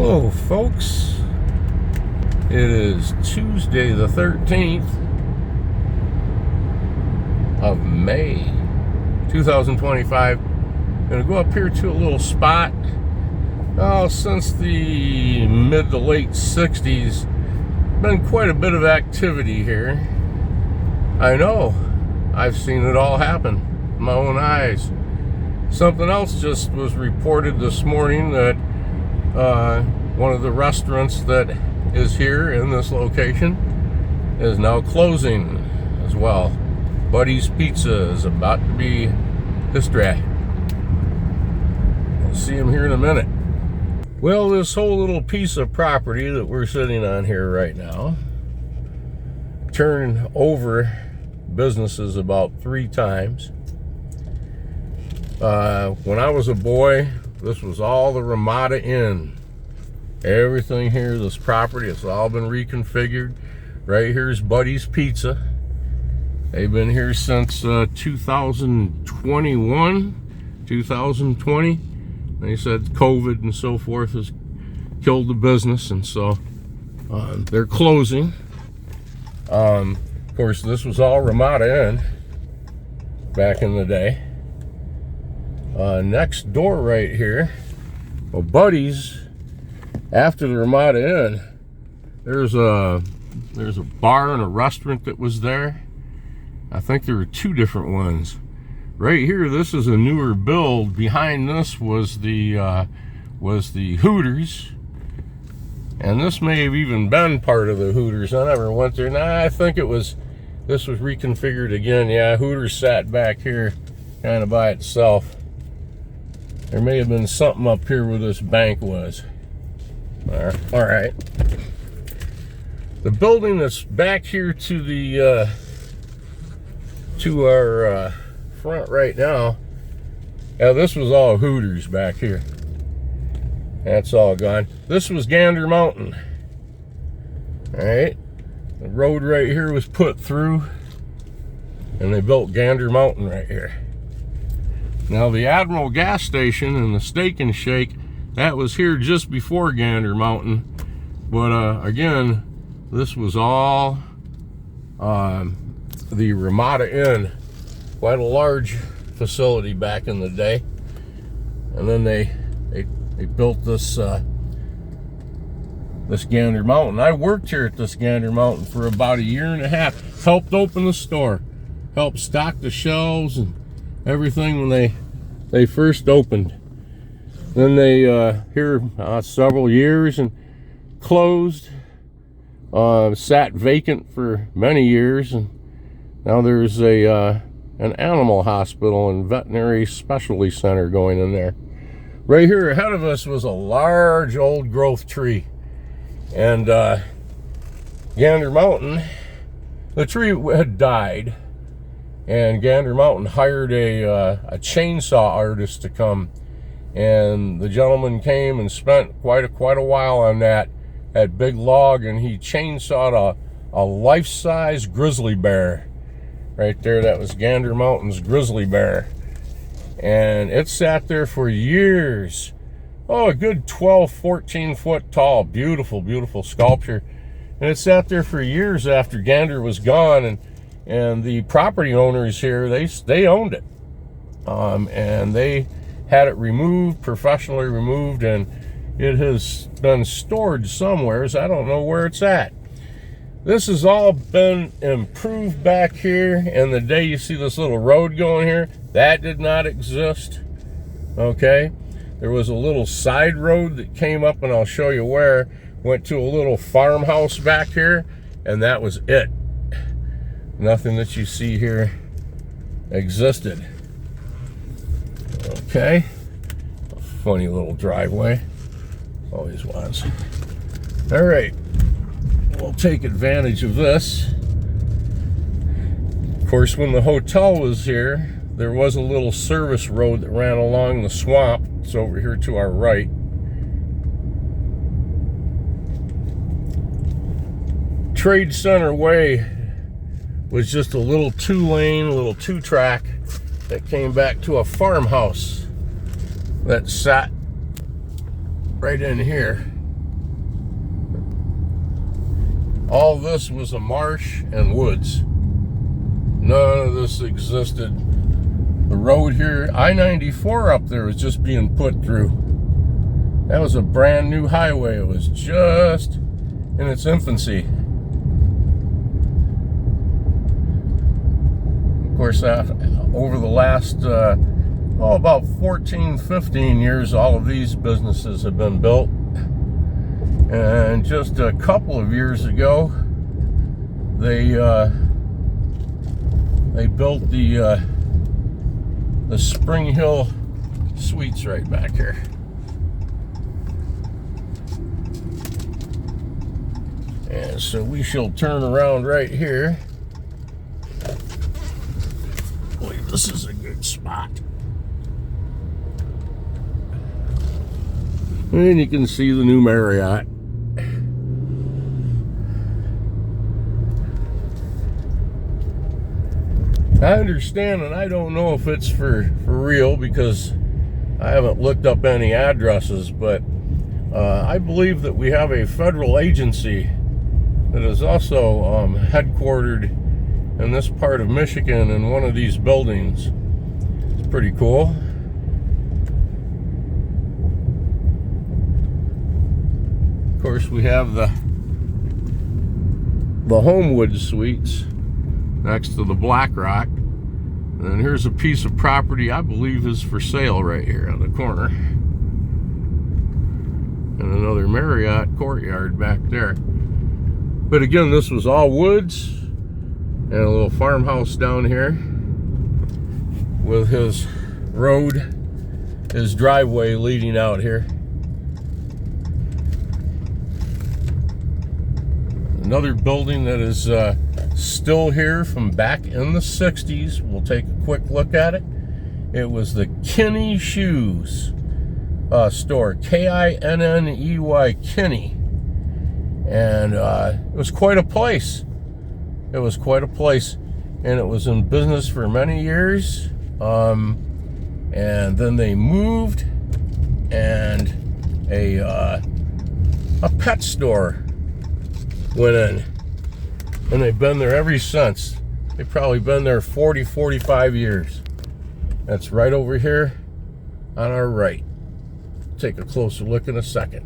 Hello folks, it is Tuesday the 13th of May 2025. I'm going to go up here to a little spot. Since the mid to late 60s, been quite a bit of activity here. I know, I've seen it all happen with my own eyes. Something else just was reported this morning that one of the restaurants that is here in this location is now closing as well. Buddy's Pizza is about to be destroyed. We'll see him here in a minute. Well, this whole little piece of property that we're sitting on here right now turned over businesses about 3 times. When I was a boy, this was all the Ramada Inn. Everything here, this property, it's all been reconfigured. Right here's Buddy's Pizza. They've been here since 2021, 2020. They said COVID and so forth has killed the business, and so they're closing. Of course, this was all Ramada Inn back in the day. Next door right here, well, Buddy's, after the Ramada Inn, there's a bar and a restaurant that was there. I think there were 2 different ones. Right here, this is a newer build. Behind this was the Hooters, and this may have even been part of the Hooters. I never went there. Nah, I think this was reconfigured again. Yeah, Hooters sat back here, kind of by itself. There may have been something up here where this bank was. All right. The building that's back here to the to our front right now, yeah, this was all Hooters back here. That's all gone. This was Gander Mountain. All right. The road right here was put through, and they built Gander Mountain right here. Now, the Admiral gas station and the Steak and Shake, that was here just before Gander Mountain. But again, this was all the Ramada Inn. Quite a large facility back in the day. And then they built this this Gander Mountain. I worked here at this Gander Mountain for about 1.5 years. Helped open the store, helped stock the shelves and everything when they first opened. Then they here several years and closed. Sat vacant for many years, and now there's an animal hospital and veterinary specialty center going in there. Right here ahead of us was a large old growth tree, and Gander Mountain, the tree had died, and Gander Mountain hired a chainsaw artist to come, and the gentleman came and spent quite a while on that big log, and he chainsawed a life-size grizzly bear right there. That was Gander Mountain's grizzly bear, and it sat there for years. A good 12-14 foot tall, beautiful sculpture, and it sat there for years after Gander was gone, and the property owners here, they owned it, and they had it removed, professionally removed, and it has been stored somewhere. I don't know where it's at. This has all been improved back here, and the day you see this little road going here, that did not exist. Okay, there was a little side road that came up, and I'll show you where, went to a little farmhouse back here, and that was it. Nothing that you see here existed. Okay, a funny little driveway, always was. All right, we'll take advantage of this. Of course, when the hotel was here, there was a little service road that ran along the swamp. It's over here to our right. Trade Center Way was just a little 2-lane, a little 2-track that came back to a farmhouse that sat right in here. All this was a marsh and woods. None of this existed. The road here, I-94 up there, was just being put through. That was a brand new highway. It was just in its infancy. Of course, over the last, about 14, 15 years, all of these businesses have been built. And just a couple of years ago, they built the Spring Hill Suites right back here. And so we shall turn around right here. I believe this is a good spot. And you can see the new Marriott. I understand, and I don't know if it's for real because I haven't looked up any addresses, but I believe that we have a federal agency that is also headquartered in this part of Michigan in one of these buildings. It's pretty cool. Of course, we have the Homewood Suites next to the Black Rock. And then here's a piece of property I believe is for sale right here on the corner. And another Marriott courtyard back there. But again, this was all woods and a little farmhouse down here with his road, his driveway leading out here. Another building that is still here from back in the 60s. We'll take a quick look at it. It was the Kinney Shoes store, Kinney, Kinney. And it was quite a place. It was quite a place. And it was in business for many years. And then they moved, and a pet store went in. And they've been there ever since. They've probably been there 40, 45 years. That's right over here on our right. Take a closer look in a second.